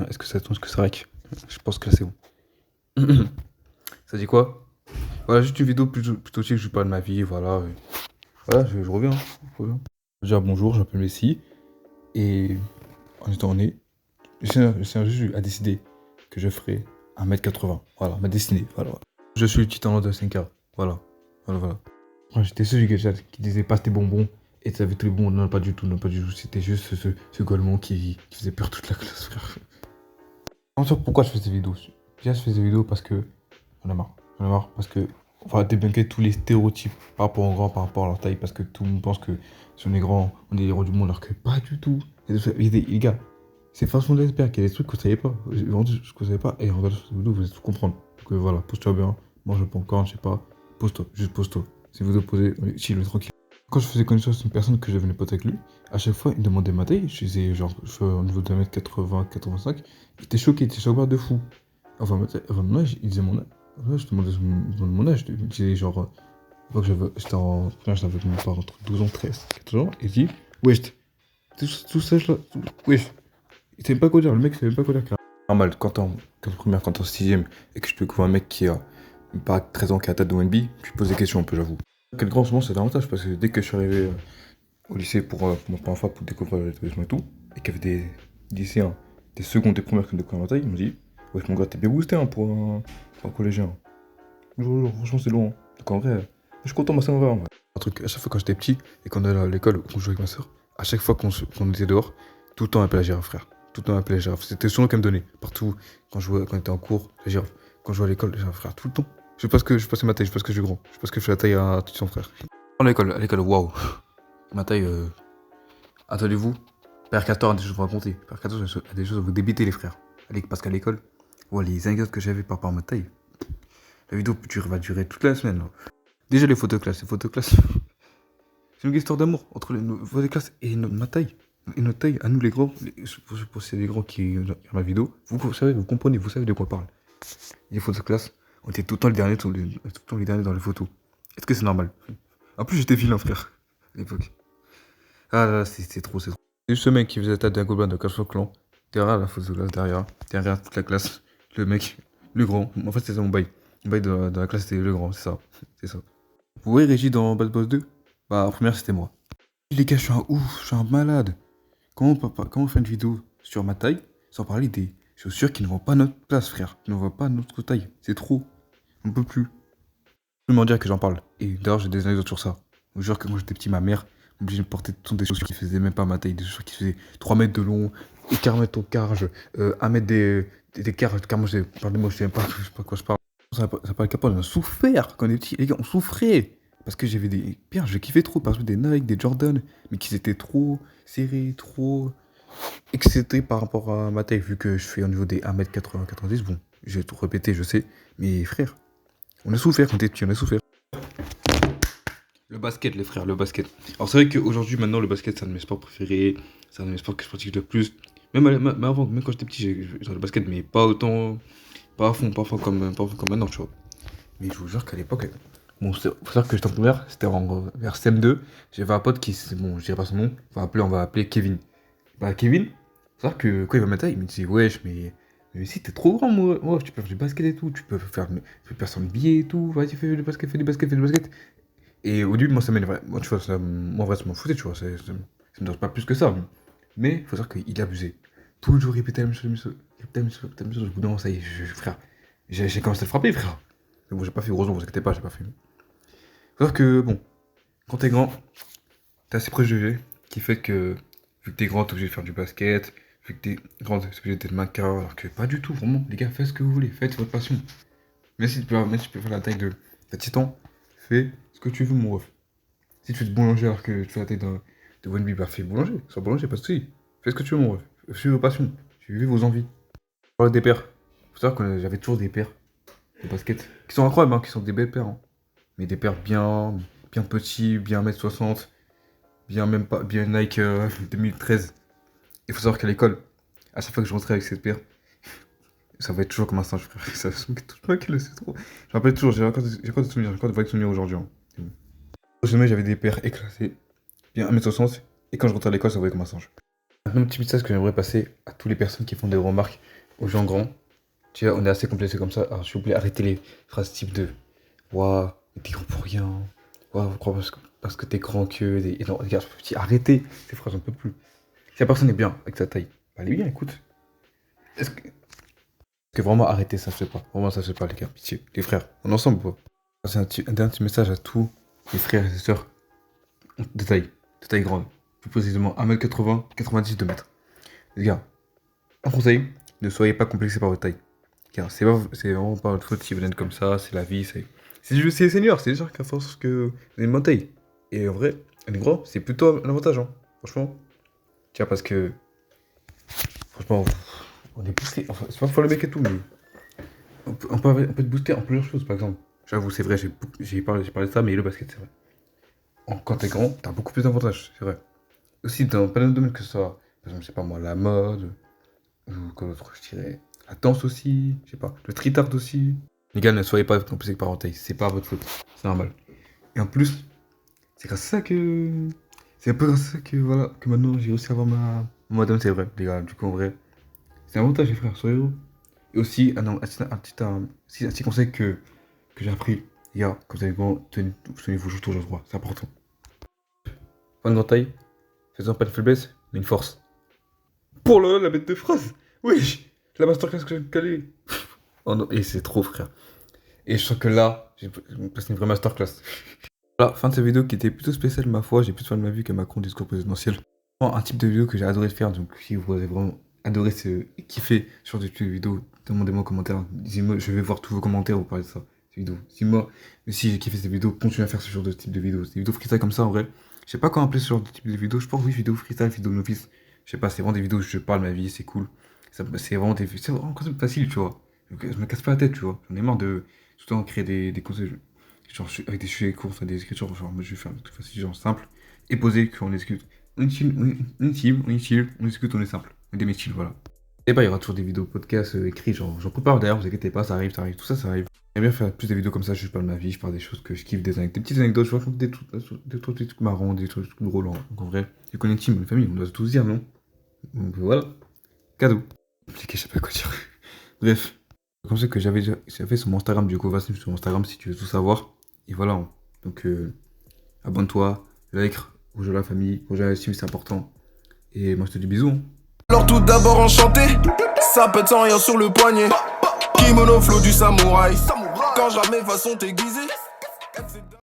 Est-ce que ça tourne? Est-ce que c'est rec? Je pense que là, c'est bon. Ça dit quoi? Voilà, juste une vidéo plutôt chill, je parle de ma vie, voilà. Voilà, je reviens. Je reviens. Déjà, bonjour, je m'appelle Messi. Et en étant né, je tiens juste à décider que je ferai 1m80. Voilà, ma destinée, voilà. Je suis le titan de 5K. Voilà, voilà, voilà. Moi, j'étais celui qui disait pas tes bonbons et t'avais tous les bonbons. Non, pas du tout, non, pas du tout. C'était juste ce golemon qui faisait peur toute la classe, frère. En fait, pourquoi je fais ces vidéos? Déjà, je fais ces vidéos parce que j'en ai marre. J'en ai marre parce que on va débunker tous les stéréotypes par rapport aux grands, par rapport à leur taille, parce que tout le monde pense que si on est grand, on est les héros du monde, alors que pas du tout. Les gars, c'est façon de l'iceberg, il y a des trucs que vous savez pas. Vraiment, ce que vous savez pas, et en regardant cette vidéo, vous allez tout comprendre. Donc voilà, pose-toi bien, mange pas encore, je sais pas. Pose-toi, juste pose-toi. Si vous opposez, chill, tranquille. Quand je faisais connaissance d'une personne que je devenais pote avec lui, à chaque fois, il me demandait ma taille. Je disais, genre, je fais au niveau de 1m80, 85. Il était choqué, il était choqué de fou. Avant mon âge, il disait mon âge. Ouais, je demandais mon âge. Il disait, genre, moi que j'étais en première, j'avais avec mes parents entre 12 ans, 13, 14 ans. Et il dit, wesh, tout ça, là, wesh. Il savait pas quoi dire, le mec, il savait pas quoi dire. Normal, quand t'es en 6ème et que je peux découvrir un mec qui a, pas 13 ans, qui a la tête de ONB, je lui pose des questions un peu, j'avoue. Quel grand moment, c'est davantage parce que dès que je suis arrivé au lycée pour ma première fois pour découvrir l'établissement et tout, et qu'il y avait des lycéens, des secondes, des premières qui me découvraient ma taille, ils m'ont dit, wesh, mon gars, t'es bien boosté hein, pour un collégien. Franchement, c'est long. Donc en vrai, je suis content, moi, ça me va. En vrai. Un truc, à chaque fois quand j'étais petit et qu'on allait à l'école, qu'on jouait avec ma soeur, à chaque fois qu'on était dehors, tout le temps un appelait la girafe, frère. Tout le temps un appelait la girafe. C'était son nom qu'elle me donnait. Partout, quand on était en cours, la girafe. Quand je jouais à l'école, la girafe, frère, tout le temps. Je sais pas ce que je passe ma taille, je sais pas ce que je suis grand. Je sais pas ce que je fais la taille à tout son frère. À l'école, waouh. Ma taille, attendez-vous, Père Castor a des choses à vous raconter. Père Castor a des choses à vous débiter, les frères. Parce qu'à l'école, ouais, les anecdotes que j'avais par rapport à ma taille, la vidéo va durer toute la semaine. Là. Déjà, les photos de classe, c'est une histoire d'amour entre nos photos de classe et ma taille. Et notre taille, à nous les grands, pour c'est les grands qui regardent ma vidéo, vous savez, vous comprenez, vous savez de quoi on parle. Les photos de classe, on était tout le temps les derniers, tout le temps les derniers dans les photos. Est-ce que c'est normal? En plus, j'étais vilain, frère, à l'époque. Ah là, là c'est trop, c'est trop. C'est juste ce mec qui faisait la tête d'un gobelin de Clash of Clans. Derrière la photo de classe, derrière toute la classe. Le mec, le grand. En fait, c'était mon bail. Mon bail de la classe, c'était le grand, c'est ça. C'est ça. Vous voyez Régie dans Bad Boss 2? Bah, en première, c'était moi. Les gars, je suis un ouf, je suis un malade. Comment faire une vidéo sur ma taille sans parler des chaussures qui ne vont pas notre place, frère? Qui ne vont pas notre taille. C'est trop. On peut plus. Je peux m'en dire que j'en parle. Et d'ailleurs, j'ai des anecdotes sur ça. Je vous jure que quand j'étais petit, ma mère m'obligeait de porter des chaussures qui faisaient même pas ma taille. Des chaussures qui faisaient 3 mètres de long, et 40 mètres au carge, 1 mètre des carges. Car pardonnez-moi, je sais pas quoi je parle. Ça parle capable, on a souffert quand on était petit. Les gars, on souffrait. Parce que j'avais des. Bien, je kiffais trop. Par exemple, des Nike, des Jordan, mais qui étaient trop serrés, trop excités par rapport à ma taille. Vu que je fais au niveau des 1m80, 90, bon, j'ai tout répété, je sais. Mais frère, on a souffert quand on était petit, on a souffert. Le basket, les frères, le basket. Alors c'est vrai qu'aujourd'hui, maintenant, le basket, c'est un de mes sports préférés. C'est un de mes sports que je pratique le plus. Même avant, même quand j'étais petit, j'ai le basket, mais pas autant, pas à fond comme maintenant, tu vois. Mais je vous jure qu'à l'époque, bon, faut savoir que j'étais en première, c'était vers CM2. J'avais un pote qui, bon, je dirais pas son nom, on va appeler Kevin. Bah, Kevin, faut savoir que quand il va m'attaquer, il me dit, wesh, mais si t'es trop grand, moi, tu peux faire du basket et tout, tu peux faire son billet et tout, vas-y, fais du basket, fais du basket, fais du basket. Et au début, moi, ça m'énervait. Moi, tu vois, moi, en vrai, ça m'en foutait, tu vois. Ça me dérange pas plus que ça. Mais il faut savoir qu'il abusait. Toujours répéter la même chose, répéter la même chose. Au bout d'un moment, ça y est, frère. J'ai commencé à le frapper, frère. Mais bon, j'ai pas fait, heureusement, vous inquiétez pas, j'ai pas fait. Faut savoir que, bon, quand t'es grand, t'as ces préjugés qui fait que, vu que t'es grand, t'es obligé de faire du basket. Vu que t'es grand, t'es obligé d'être mannequin. Alors que pas du tout, vraiment. Les gars, faites ce que vous voulez, faites votre passion. Même si tu peux faire la taille de titan, fais ce que tu veux, mon ref. Si tu fais de boulanger alors que tu fais la taille de Wenby, bah fais boulanger. Sois boulanger, pas de soucis. Fais ce que tu veux, mon ref. Suivez vos passions. Suivez vos envies. Parle des paires. Faut savoir que j'avais toujours des paires de basket qui sont incroyables, hein, qui sont des belles paires. Hein. Mais des paires bien petits, bien 1m60, bien même pas, bien Nike 2013. Il faut savoir qu'à l'école, à chaque fois que je rentrais avec cette paire, ça va être toujours comme un singe, frère. Ça se touche pas qu'il le sait trop. Je me rappelle toujours, j'ai encore des souvenirs, j'ai encore de vagues souvenirs aujourd'hui. Hein. Au sommet, j'avais des paires éclatées, bien 1m60, et quand je rentrais à l'école, ça voyait comme un singe. un petit message que j'aimerais passer à toutes les personnes qui font des remarques aux gens grands. Tu vois, on est assez complexé comme ça. Alors, s'il vous plaît, arrêtez les phrases type de Waouh, t'es grand pour rien. Waouh, vous croyez parce que t'es grand que. Et non, les gars, arrêtez ces phrases, on peut plus. Si la personne est bien avec sa taille, bah, elle est bien, écoute. Est-ce que vraiment arrêter, ça se fait pas. Vraiment, ça se fait pas, les gars. Pitié, les frères, on est ensemble ou pas? C'est un dernier petit message à tous les frères et sœurs de taille grande. Plus précisément 1m80, 90 2 mètres. Les gars, un conseil, ne soyez pas complexés par votre taille. Car c'est vraiment pas votre faute si vous êtes comme ça, c'est la vie, c'est les seniors, c'est sûr qu'à force que vous avez une bonne taille. Et en vrai, les gros, c'est plutôt un avantage, hein. Franchement. Tiens, parce que. Franchement, on est boosté. Enfin, c'est pas pour le mec et tout, mais. On peut être boosté en plusieurs choses, par exemple. J'avoue, c'est vrai, j'ai parlé de ça, mais le basket, c'est vrai. Quand t'es grand, t'as beaucoup plus d'avantages, c'est vrai. Aussi, dans plein de domaines que ce soit, par exemple, je sais pas moi, la mode, ou quoi d'autre, je dirais, la danse aussi, je sais pas, le street art aussi. Les gars, ne soyez pas complexés par votre taille, c'est pas votre faute, c'est normal. Et en plus, c'est grâce à ça que. C'est un peu grâce à ça que, voilà, que maintenant j'ai réussi à avoir ma madame, c'est vrai, les gars, du coup, en vrai, c'est un avantage, les frères, soyez heureux. Et aussi, un petit conseil que j'ai appris, les gars, quand vous avez grand, tenez-vous toujours droit, c'est important. Pas une grande taille, faisant pas de faiblesse, mais une force. Pour la bête de phrase. Oui, la masterclass que j'ai calée. Oh non, et c'est trop, frère. Et je sens que là, j'ai passé une vraie masterclass. Voilà, fin de cette vidéo qui était plutôt spéciale, ma foi. J'ai plus fait de ma vie que Macron discours présidentiel. Un type de vidéo que j'ai adoré faire. Donc, si vous avez vraiment adoré kiffer sur ce type de vidéo, demandez-moi en commentaire. Dites-moi, je vais voir tous vos commentaires, vous parlez de ça. Cette vidéo. Si j'ai kiffé cette vidéo, continuez à faire ce genre de type de vidéo. Des vidéos freestyle comme ça, en vrai. Je sais pas comment appeler ce genre de type de vidéo. Je pense oui, vidéo freestyle, vidéo novice. Je sais pas, c'est vraiment des vidéos où je parle de ma vie, c'est cool. C'est vraiment facile, tu vois. Je me casse pas la tête, tu vois. J'en ai marre de tout le temps créer des conseils, genre avec des sujets courts, des écritures, genre moi je vais faire un truc facile, genre simple, et posé, qu'on discute. On discute, on est simple. On est des métiers, voilà. Et bah, il y aura toujours des vidéos podcasts écrits, genre j'en prépare d'ailleurs, vous inquiétez pas, ça arrive, tout ça, ça arrive. J'aime bien faire plus de vidéos comme ça, je parle de ma vie, je parle des choses que je kiffe, des petites anecdotes, je raconte des trucs marrants, des trucs drôles. Donc en vrai, les qu'on est team, une famille, on doit tous dire, non? Donc voilà, cadeau. Je sais pas quoi dire. Bref, comme ça que j'avais fait sur mon Instagram, du coup, va sur mon Instagram si tu veux tout savoir. Et voilà, donc abonne-toi, like, rejoins la famille, rejoins la team, c'est important. Et moi je te dis bisous. Alors tout d'abord enchanté, ça pète sans rien sur le poignet. Kimono flow du samouraï, quand jamais façon aiguisée.